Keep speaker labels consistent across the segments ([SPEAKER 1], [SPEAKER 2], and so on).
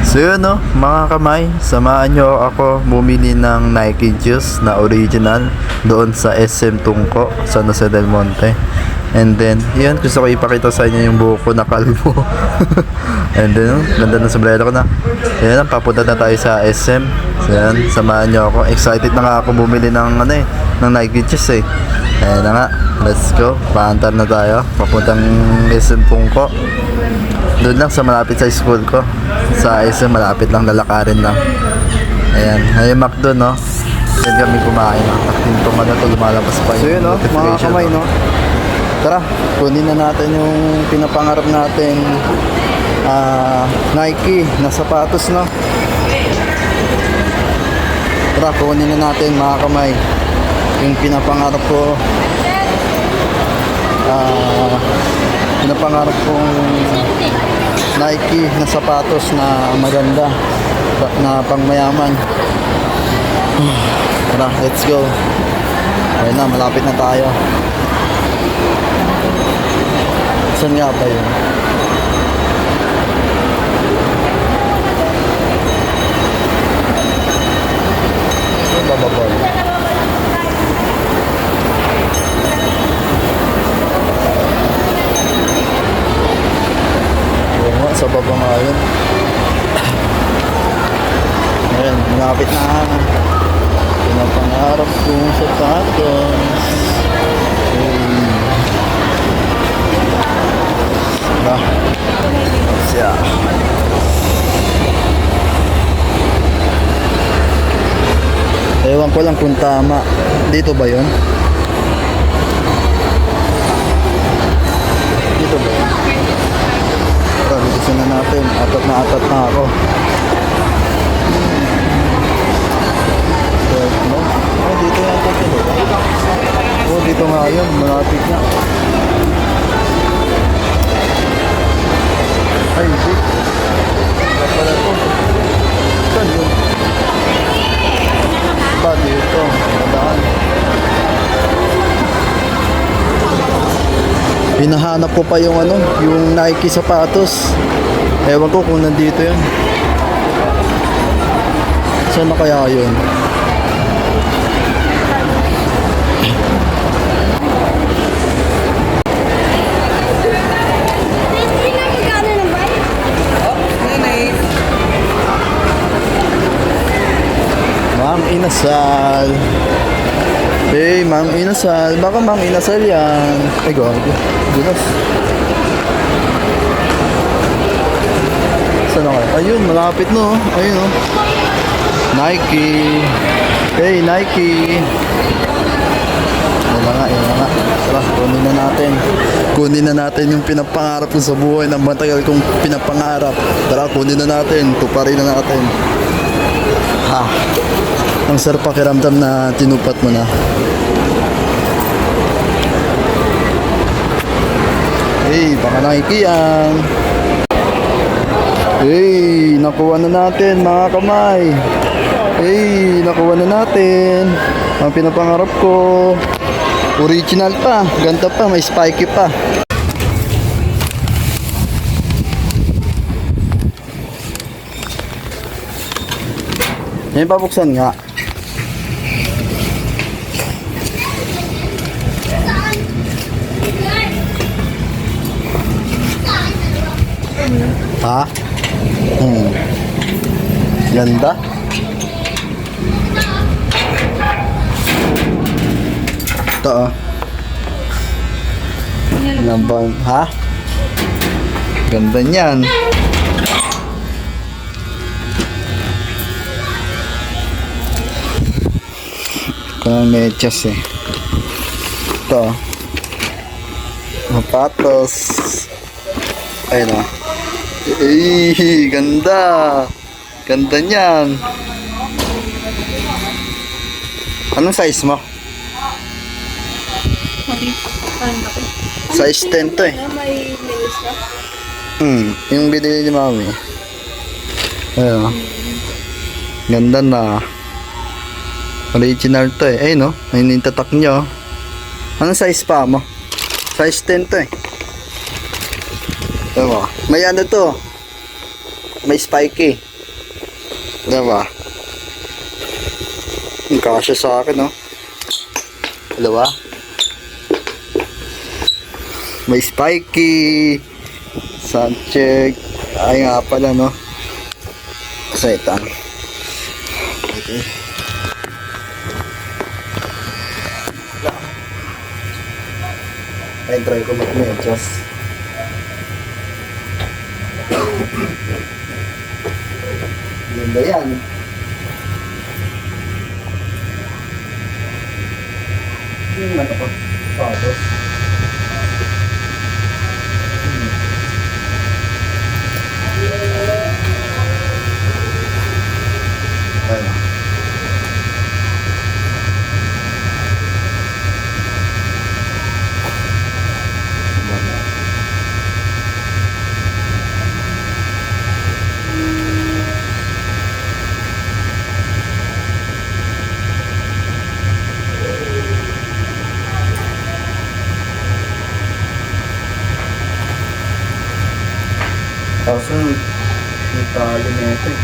[SPEAKER 1] So yun no, mga kamay, samahan nyo ako bumili ng Nike Juice na original doon sa SM Tungko, San Jose del Monte. And then, yun, gusto ko ipakita sa inyo yung buhok ko na kalbo. And then, ganda ng sombrero ko na. Yan, papunta na tayo sa SM. So yan, samahan nyo ako. Excited na nga ako bumili ng, ng Nike Juice eh. Ayan na nga, let's go. Paantar na tayo, papuntang SM Tungko. Doon lang sa malapit sa school ko. Sa SM, malapit lang, lalakarin lang. Ayan, ayun McDo, no? Diyan kami kumain. Taktin ko man na ito, lumalabas pa. So yun, no? Mga kamay, no? Tara, kunin na natin yung pinapangarap natin Nike na sapatos, no? Tara, kunin na natin mga kamay yung pinapangarap ko pinapangarap kong Nike na sapatos na maganda na pangmayaman. Tara, let's go. Ayun na, malapit na tayo. Saan nga ba yun? Saan ba ba? Sa baba nga yun. Ayan, malapit na. Pinapangarap kong sapatos. Siya. Ewan ko lang kung tama. Dito ba yun? Dito ba yun? Bilisan na natin. Atat na ako. No? Oh, dito na ito. Oh, dito nga yun. Malapit na. Ay, shit. Saan pala ito? Saan yun? Ba, dito. Madaan. Hinahanap ko pa yung yung Nike sapatos. Ewan ko kung nandito yun. Saan na kaya yun? Ma'am Inasal. Hey, Ma'am Inasal. Baka Ma'am Inasal yan. Ay, God. Gulas. Saan ako? Ayun, malapit no. Ayun no. Nike. Hey, Nike. Yun na nga. Tara, kunin na natin. Kunin na natin yung pinapangarap ko sa buhay na matagal kong pinapangarap. Tara, kunin na natin. Tuparin na natin. Ha. Ang sarap pakiramdam na tinupat mo na. Hey, baka Nike yan. Hey, nakuha na natin mga kamay. Hey, nakuha na natin. Ang pinapangarap ko. Original pa. Ganda pa, may spiky pa. Yan, papuksan nga. Ha? Ganda. Ito oh. Nabang, ha? Ganda niyan. Kung medyas eh. Ito. Sapatos. Ayun o. Eh, ganda. Ganda niyan. Anong size mo? Size 10 to eh. Yung binili ni Mami. Ayun o. Ganda na. Original to eh. Ayun no. Ayun yung tatak nyo. Anong size pa mo? Size 10 to eh. Diba? May ano to. may spiky. Diba? Yung kasya sa akin, no? Dalawa. May spiky. Suncheck. Ay nga pala, no? Saitan. Okay. Ay, try ko mag-medyas. Ganda yan. Yung ano ko? Patos. Ayun. Kaso, may tali na ito eh.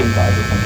[SPEAKER 1] Yung tali pa.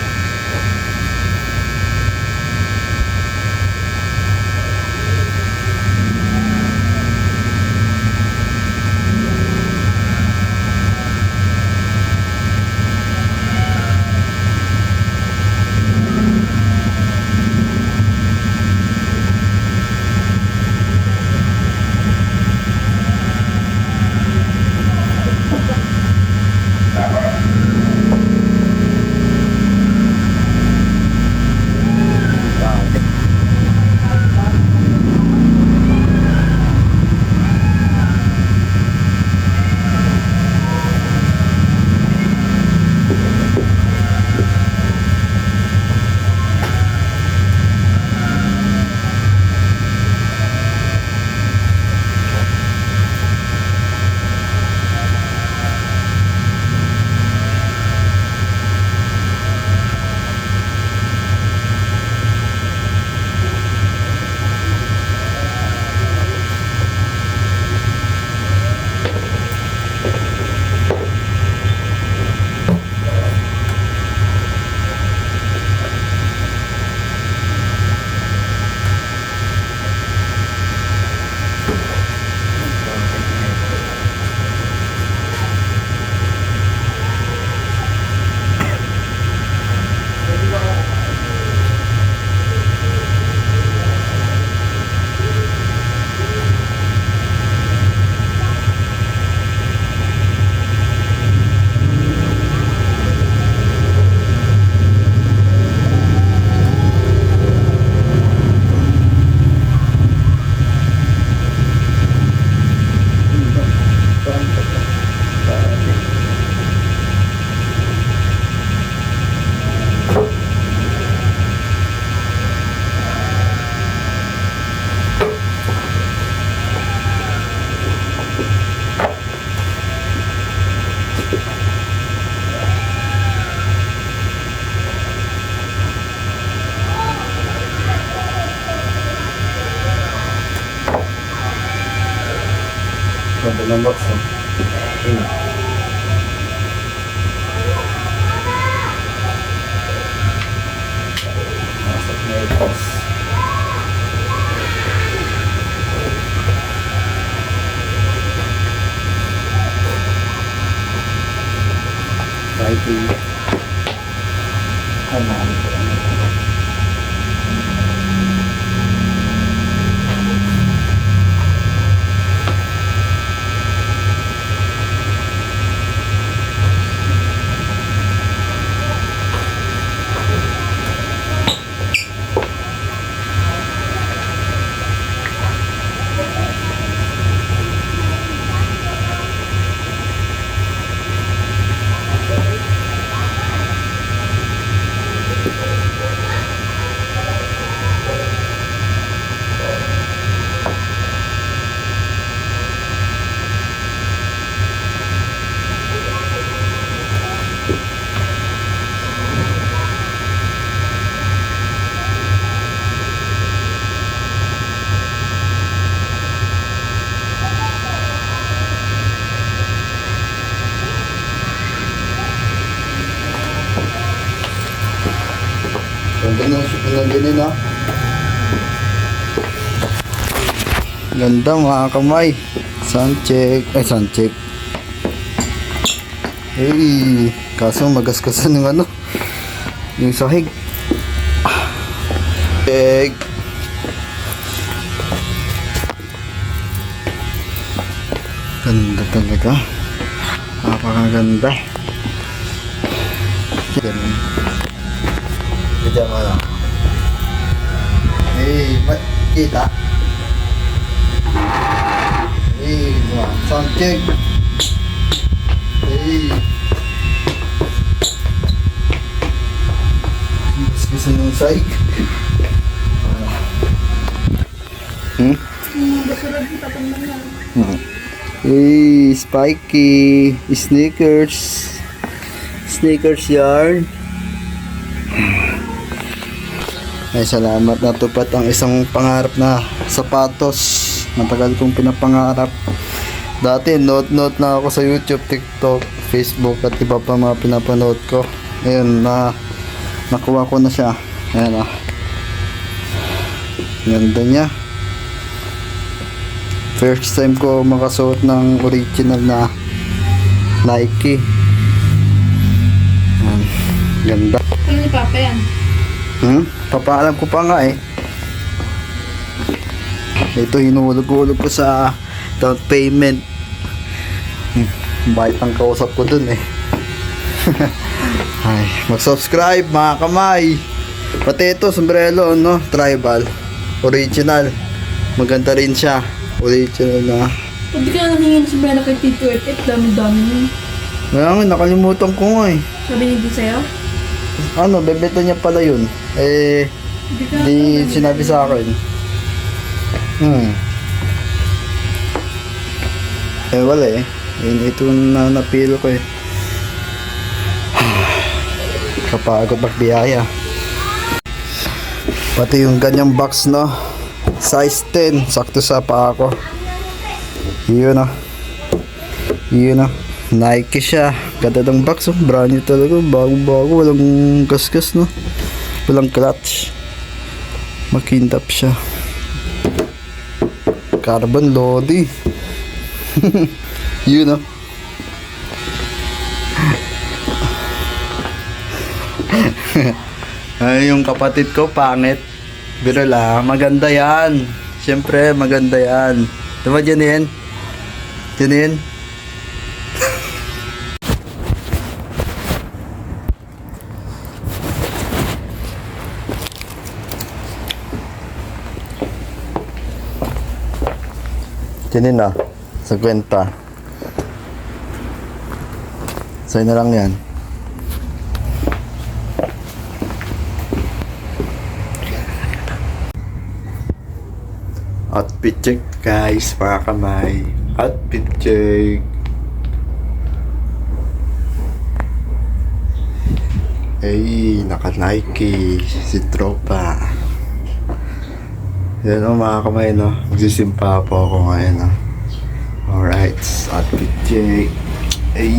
[SPEAKER 1] Ganda ng box, no? Masok na yung box. Right, ganyan ha. Ganda mga kamay. Sound check. Ay, sound check. Hey, kaso magasgasan yung ano, yung sahig. Check. Ganda talaga. Napakaganda. Ganun. Bigyan mo lang. Hey, kita? Hey, sound check. Hey. Gusto nung sahig. Hey, Spiky. Sneakers. Sneakers yarn. Ay, salamat, natupad ang isang pangarap na sapatos. Matagal kong pinapangarap. Dati, note na ako sa YouTube, TikTok, Facebook, at iba pa mga pinapanood ko. Ayun, nakuha ko na siya. Ayan ah. Ganda niya. First time ko makasuot ng original na Nike. Ayan. Ganda.
[SPEAKER 2] Ano ni Papa yan?
[SPEAKER 1] Papaalam ko pa nga eh. Ito hinulog-hulog ko sa down payment. Bayad ang kausap ko dun eh. Ay, mag-subscribe mga kamay. Pati ito, sombrero, no? Tribal. Original. Maganda rin siya. Original na.
[SPEAKER 2] Pwede ka na nangingin sa brand kay Tito Epet. Dami-dami nun.
[SPEAKER 1] Kaya nga, nakalimutan ko nga eh.
[SPEAKER 2] Sabi niya di sa'yo?
[SPEAKER 1] Ano, bebenta niya pala yun. Eh, di sinabi sa akin. Eh, wala eh. Ito na napilo ko eh. Kapagod magbiyaya. Pati yung ganyang box, no? Size 10. Sakto sa paa ko. Yun ah. Yun ah. Nike siya. Ganda ng box, oh. Brand new talaga. Bago-bago. Walang gasgas, no? Walang clutch. Makintap siya. Carbon Lodi. Yun know? Ay, yung kapatid ko pangit. Biro lang, maganda yan. Siyempre, maganda yan. Diba, Janine? Janine? Janine na, 50. Sa'yo na lang yan. Outfit check guys, mga kamay. Outfit check. Ay, naka Nike si tropa. Yan o mga kamay, no? Magsisimpa po ako ngayon, no? Alright, outfit check. Ay.